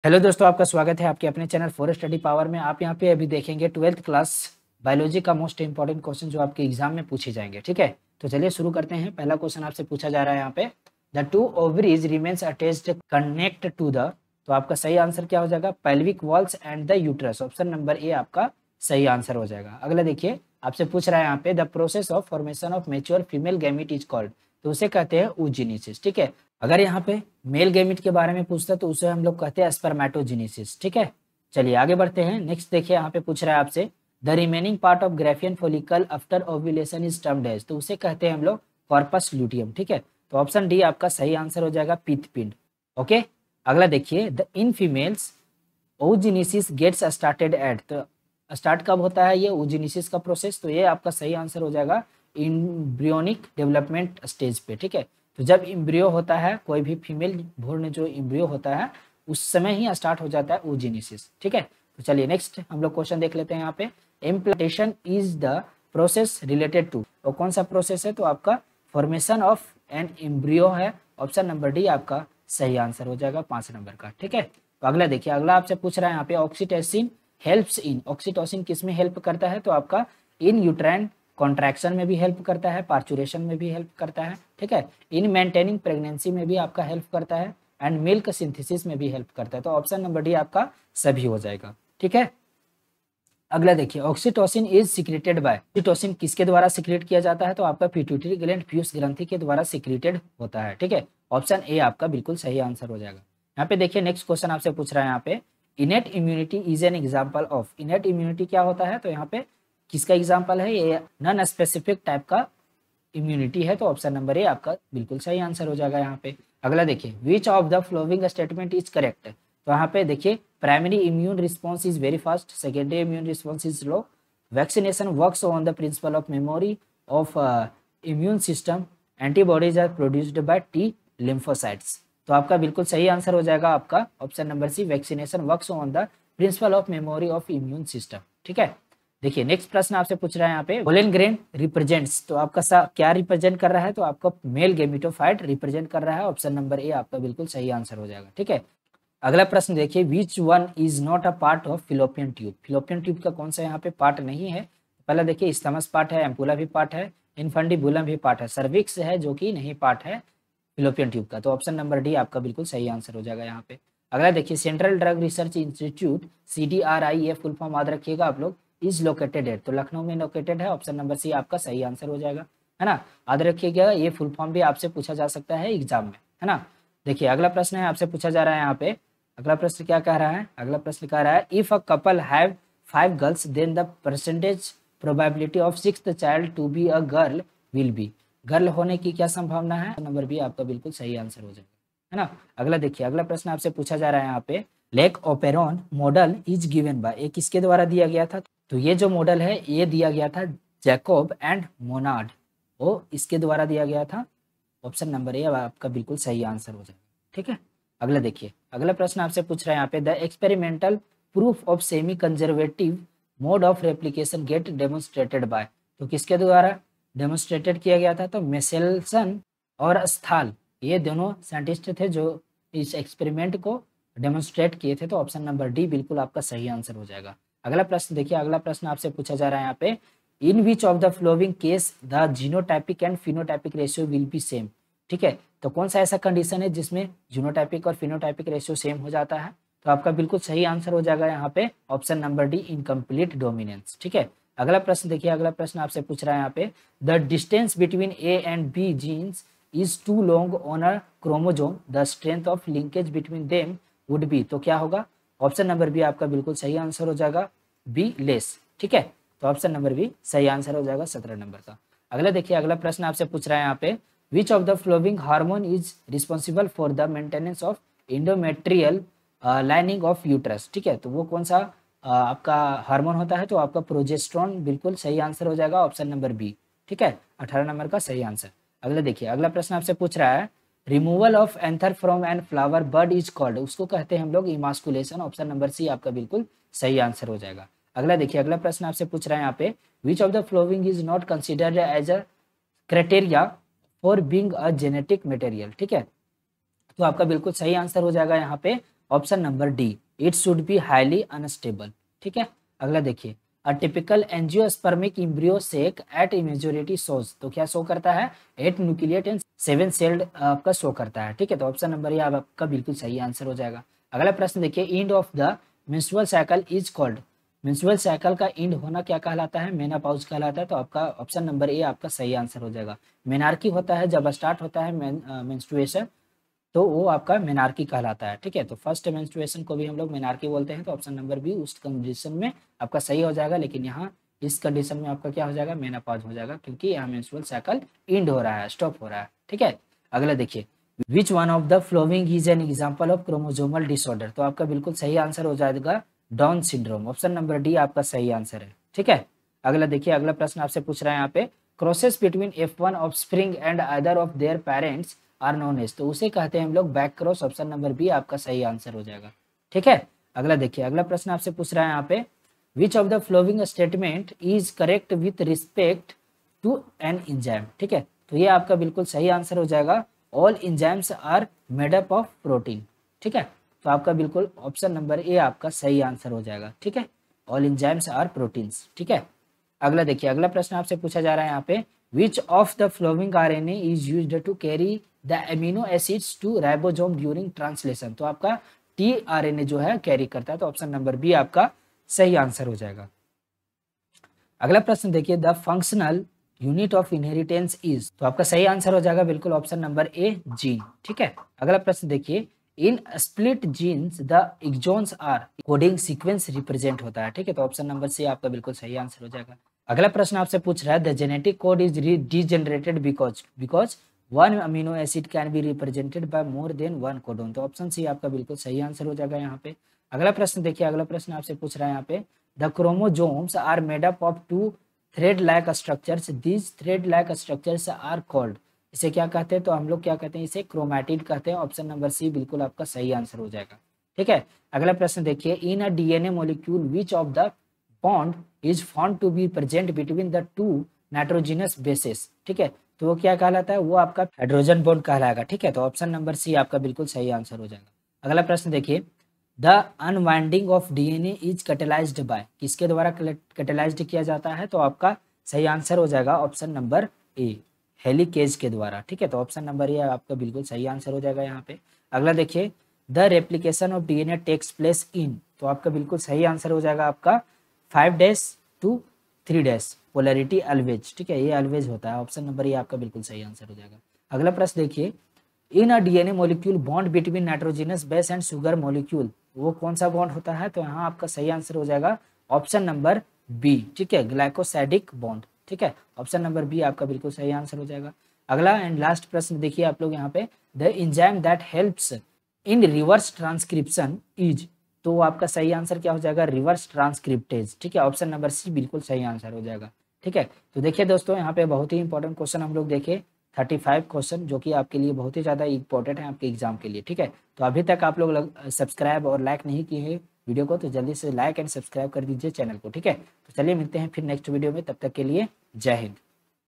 Hello दोस्तों, आपका स्वागत है आपके अपने चैनल फॉर स्टडी पावर में। आप यहाँ पे अभी देखेंगे 12th क्लास बायोलॉजी का मोस्ट इंपॉर्टेंट क्वेश्चन जो आपके एग्जाम में पूछे जाएंगे। ठीक है, तो चलिए शुरू करते हैं। पहला क्वेश्चन आपसे पूछा जा रहा है यहाँ पे, the two ovaries remains attached connect to the, तो आपका सही आंसर क्या हो जाएगा? Pelvic walls and the uterus. Option number A आपका सही आंसर हो जाएगा। अगला देखिए, आपसे पूछ रहा है यहाँ पे, the process of formation of mature female gamete is called, तो उसे कहते हैं oogenesis। ठीक है, अगर यहाँ पे मेल गैमिट के बारे में पूछता तो उसे हम लोग कहते हैं स्पर्मेटोजेनेसिस। ठीक है, चलिए आगे बढ़ते हैं। नेक्स्ट देखिए, यहाँ पे पूछ रहा है आपसे, the remaining part of Graafian follicle after ovulation is termed as, तो उसे कहते हैं हम लोग कॉर्पस ल्यूटियम। ठीक है, तो ऑप्शन डी आपका सही आंसर हो जाएगा, पीतपिंड। ओके, अगला देखिए, the in females oogenesis gets started at, तो स्टार्ट कब होता है ये oogenesis का प्रोसेस? तो ये आपका सही आंसर हो जाएगा एम्ब्रियोनिक डेवलपमेंट स्टेज पे। ठीक है, तो जब इम्ब्रियो होता है, कोई भी फीमेल भ्रूण जो इम्ब्रियो होता है उस समय ही स्टार्ट हो जाता है oogenesis। ठीक है, तो चलिए नेक्स्ट हम लोग क्वेश्चन देख लेते हैं। यहाँ पे implantation is the process related to, तो कौन सा प्रोसेस है? तो आपका फॉर्मेशन ऑफ एन इम्ब्रियो है। ऑप्शन नंबर डी आपका सही आंसर हो जाएगा 5 नंबर का। ठीक है, तो अगला देखिए, अगला आपसे पूछ रहा है यहाँ पे, ऑक्सीटोसिन हेल्प्स इन, ऑक्सीटोसिन किस में हेल्प करता है? तो आपका इन यूट्राइन कॉन्ट्रैक्शन में भी हेल्प करता है, पार्चुरेशन में भी हेल्प करता है। ठीक है, इन मेंटेनिंग प्रेगनेंसी में भी आपका हेल्प करता है, एंड मिल्क सिंथेसिस में भी हेल्प करता है। तो ऑप्शन नंबर डी आपका सभी हो जाएगा। ठीक है, अगला देखिए, oxytocin is secreted by, oxytocin किसके द्वारा सिक्रेट किया जाता है? तो आपका पिट्यूटरी ग्लैंड पीयूष ग्रंथि के द्वारा सिक्रेटेड होता है। ठीक है, ऑप्शन ए आपका बिल्कुल सही आंसर हो जाएगा। यहाँ पे देखिए, नेक्स्ट क्वेश्चन आपसे पूछ रहा है यहाँ पे, innate immunity is an example of, innate immunity क्या होता है? तो यहाँ पे किसका एग्जाम्पल है? ये नॉन स्पेसिफिक टाइप का इम्यूनिटी है। तो ऑप्शन नंबर ए आपका बिल्कुल सही आंसर हो जाएगा यहाँ पे। अगला देखिए, which of the following statement is correct, तो यहाँ पे देखिए, primary immune response is very fast, secondary immune response is slow, vaccination works on the principle of memory of immune system, antibodies are produced by T lymphocytes. तो आपका बिल्कुल सही answer हो जाएगा आपका option number C, vaccination works on the principle of memory of immune system. ठीक है, देखिए नेक्स्ट प्रश्न आपसे पूछ रहा है यहाँ पे, पोलन ग्रेन रिप्रेजेंट्स, तो आपका क्या रिप्रेजेंट कर रहा है? तो आपका मेल गेमिटोफाइट रिप्रेजेंट कर रहा है। ऑप्शन नंबर ए आपका बिल्कुल सही आंसर हो जाएगा। ठीक है, अगला प्रश्न देखिए, which one is not a part of fallopian tube, fallopian tube का कौन सा यहाँ पे पार्ट नहीं है? पहला देखिए, स्टमस पार्ट है, एम्पुला भी पार्ट है, इनफंडिबुलम भी पार्ट है, सर्विक्स है जो कि नहीं पार्ट है फिलोपियन ट्यूब का। तो ऑप्शन नंबर डी आपका बिल्कुल सही आंसर हो जाएगा यहाँ पे। अगला देखिए, central drug research institute CDRI, ये फुल फॉर्म याद रखिएगा आप लोग, इज लोकेटेड एट, तो लखनऊ में लोकेटेड है। ऑप्शन नंबर सी आपका सही आंसर हो जाएगा, है ना। याद रखिएगा, ये फुल फॉर्म भी आपसे पूछा जा सकता है एग्जाम में, है ना। देखिए अगला प्रश्न है, आपसे पूछा जा रहा है यहाँ पे, अगला प्रश्न क्या कह रहा है? अगला प्रश्न कह रहा है, if a couple have 5 girls then the percentage probability of 6th child to be a girl will be, girl होने की क्या संभावना है? नंबर बी आपका बिल्कुल सही आंसर हो जाएगा, है ना। अगला देखिए, अगला प्रश्न आपसे पूछा जा रहा है यहाँ पे, lake operon model is given by, ये किसके द्वारा दिया गया था? तो ये जो मॉडल है ये दिया गया था जैकोब एंड मोनार्ड, वो इसके द्वारा दिया गया था। ऑप्शन नंबर ए आपका बिल्कुल सही आंसर हो जाएगा। ठीक है, अगला देखिए, अगला प्रश्न आपसे पूछ रहा है यहाँ पे, the experimental proof of semi conservative mode of replication get demonstrated by, तो किसके द्वारा डेमोन्स्ट्रेटेड किया गया था? तो मेसेल्सन और स्थाल, ये दोनों साइंटिस्ट थे जो इस एक्सपेरिमेंट को डेमोन्स्ट्रेट किए थे। तो ऑप्शन नंबर डी बिल्कुल आपका सही आंसर हो जाएगा। अगला प्रश्न देखिए, अगला प्रश्न आपसे पूछा जा रहा है यहाँ पे, in which of the following case the genotypic and phenotypic ratio will be same. ठीक है, तो कौन सा ऐसा कंडीशन है जिसमें जीनोटाइपिक और फिनोटाइपिक रेशियो सेम हो जाता है? तो आपका बिल्कुल सही आंसर हो जाएगा यहाँ पे option number D, incomplete dominance. ठीक है, अगला प्रश्न देखिए, अगला प्रश्न आपसे पूछ रहा है यहाँ पे, the distance between A and B genes is too long on a chromosome, the strength of linkage between them would be, तो क्या होगा? ऑप्शन नंबर बी आपका बिल्कुल सही आंसर हो जाएगा, बी लेस। ठीक है, तो ऑप्शन नंबर बी सही आंसर हो जाएगा 17 नंबर का। अगला देखिए, अगला प्रश्न आपसे पूछ रहा है यहाँ पे, which of the flowing hormone is responsible for the maintenance of endometrial lining of uterus. ठीक है, तो वो कौन सा आपका हार्मोन होता है? तो आपका प्रोजेस्टेरोन बिल्कुल सही आंसर हो जाएगा, ऑप्शन नंबर बी। ठीक है, 18 नंबर का सही आंसर। अगला देखिए, अगला प्रश्न आपसे पूछ रहा है, removal of anther from an flower bud is called, उसको कहते हैं हम लोग इमास्कुलेशन। ऑप्शन नंबर सी आपका बिल्कुल सही आंसर हो जाएगा। अगला देखिए, अगला प्रश्न आपसे पूछ रहा है यहाँ पे, which of the following is not considered as a criteria for being a genetic material. ठीक है, तो आपका बिल्कुल सही आंसर हो जाएगा यहाँ पे option number D, it should be highly unstable. ठीक है, अगला देखिए, a typical angiospermic embryo sac at immaturity shows, तो क्या शो करता है, 8 न्यूक्लिएट एंड 7 सेल्ड आपका शो करता है। ठीक है, तो ऑप्शन नंबर ये आपका बिल्कुल सही आंसर हो जाएगा। अगला प्रश्न देखिए, end of the menstrual cycle is called, menstrual cycle का एंड होना क्या कहलाता है, मेनोपॉज कहलाता है। तो आपका ऑप्शन नंबर ए आपका सही आंसर हो जाएगा। मेनार्की होता है जब स्टार्ट होता है मेंस्ट्रुएशन, तो वो आपका मेनार्की कहलाता है। ठीक है, तो फर्स्ट मेंस्ट्रुएशन को भी हम लोग मेनार्की बोलते हैं। तो ऑप्शन नंबर बी उस कंडीशन में आपका सही हो जाएगा, लेकिन यहाँ इस कंडीशन में आपका क्या हो जाएगा, मेनोपॉज हो जाएगा, क्योंकि यहाँ मेंस्ट्रुअल साइकिल एंड हो रहा है, स्टॉप हो रहा है। ठीक है, अगला देखिए, which one of the following is an example of chromosomal disorder, तो आपका बिल्कुल सही आंसर हो जाएगा down syndrome. Option number D आपका सही आंसर है। ठीक है, अगला देखिए, अगला प्रश्न आपसे पूछ रहा है यहाँ पे, crosses between F1 offspring and other of their parents are known as, तो उसे कहते हैं हम लोग back cross. Option number B आपका सही आंसर हो जाएगा। ठीक है, अगला देखिए, अगला प्रश्न आपसे पूछ रहा है यहाँ पे, which of the following statement is correct with respect to an enzyme. ठीक है, तो ये आपका बिल्कुल सही आंसर हो जाएगा, all enzymes are made up of protein. ठीक है, तो आपका बिल्कुल ऑप्शन नंबर ए आपका सही आंसर हो जाएगा। ठीक है, ऑल इंजाइम्स आर प्रोटीन्स। ठीक है, अगला देखिए, अगला प्रश्न आपसे पूछा जा रहा है यहाँ पे, which of the following RNA is used to carry the amino acids to ribosome during translation, तो आपका टी आरएनए जो है कैरी करता है। तो ऑप्शन नंबर बी आपका सही आंसर हो जाएगा। अगला प्रश्न देखिए, the functional unit of inheritance is, तो आपका सही आंसर हो जाएगा बिल्कुल ऑप्शन नंबर ए जीन। ठीक है, अगला प्रश्न देखिए, in split genes the exons are coding sequence represent होता है। ठीक है, तो ऑप्शन नंबर सी आपका बिल्कुल सही आंसर हो जाएगा। अगला प्रश्न आपसे पूछ रहा है, the genetic code is degenerated because one amino acid can be represented by more than one codon, तो ऑप्शन सी आपका बिल्कुल सही आंसर हो जाएगा यहाँ पे। अगला प्रश्न देखिए, अगला प्रश्न आपसे पूछ रहा है यहाँ पे, the chromosomes are made up of two thread like structures, these thread like structures are called, इसे क्या कहते हैं, तो हम लोग क्या कहते हैं, इसे क्रोमैटिड कहते हैं। ऑप्शन नंबर सी बिल्कुल आपका सही आंसर हो जाएगा। ठीक है, अगला प्रश्न देखिए, in a DNA molecule which of the bond is found to be present between the two nitrogenous bases. ठीक है, तो वो क्या कहलाता है, वो आपका हाइड्रोजन बॉन्ड कहलाएगा। ठीक है, तो ऑप्शन नंबर सी आपका बिल्कुल सही आंसर हो जाएगा। अगला प्रश्न देखिए, the unwinding of DNA is catalysed by, किसके द्वारा कैटेलाइज्ड किया जाता है, तो आपका सही आंसर हो जाएगा ऑप्शन नंबर ए, हेलिकेज के द्वारा। ठीक है, तो ऑप्शन नंबर ये आपका बिल्कुल सही आंसर हो जाएगा यहाँ पे। अगला देखिए, the replication of DNA takes place in, तो आपका बिल्कुल सही आंसर हो जाएगा आपका 5' to 3' पोलैरिटी अल्वेज। ठीक है, ये अल्वेज होता है। ऑप्शन नंबर ये आपका बिल्कुल सही आंसर हो जाएगा। अगला प्रश्न देखिए, in a DNA molecule bond between nitrogenous base and sugar molecule, वो कौन सा बॉन्ड होता है, तो यहाँ आपका सही आंसर हो जाएगा ऑप्शन नंबर बी। ठीक है, ग्लाइकोसाइडिक बॉन्ड। ठीक है, ऑप्शन नंबर बी आपका बिल्कुल सही आंसर हो जाएगा। अगला एंड लास्ट प्रश्न देखिए आप लोग यहाँ पे, the enzyme that helps in reverse transcription is, तो आपका सही आंसर क्या हो जाएगा, रिवर्स ट्रांसक्रिप्टेज। ठीक है, ऑप्शन नंबर सी बिल्कुल सही आंसर हो जाएगा। ठीक है, तो देखिए दोस्तों, यहाँ पे बहुत ही इंपॉर्टेंट क्वेश्चन हम लोग देखे, 35 क्वेश्चन, जो कि आपके लिए बहुत ही ज़्यादा इंपॉर्टेंट है आपके एग्जाम के लिए। ठीक है, तो अभी तक आप लोग सब्सक्राइब और लाइक नहीं किए हैं वीडियो को, तो जल्दी से लाइक एंड सब्सक्राइब कर दीजिए चैनल को। ठीक है, तो चलिए मिलते हैं फिर नेक्स्ट वीडियो में, तब तक के लिए जय हिंद।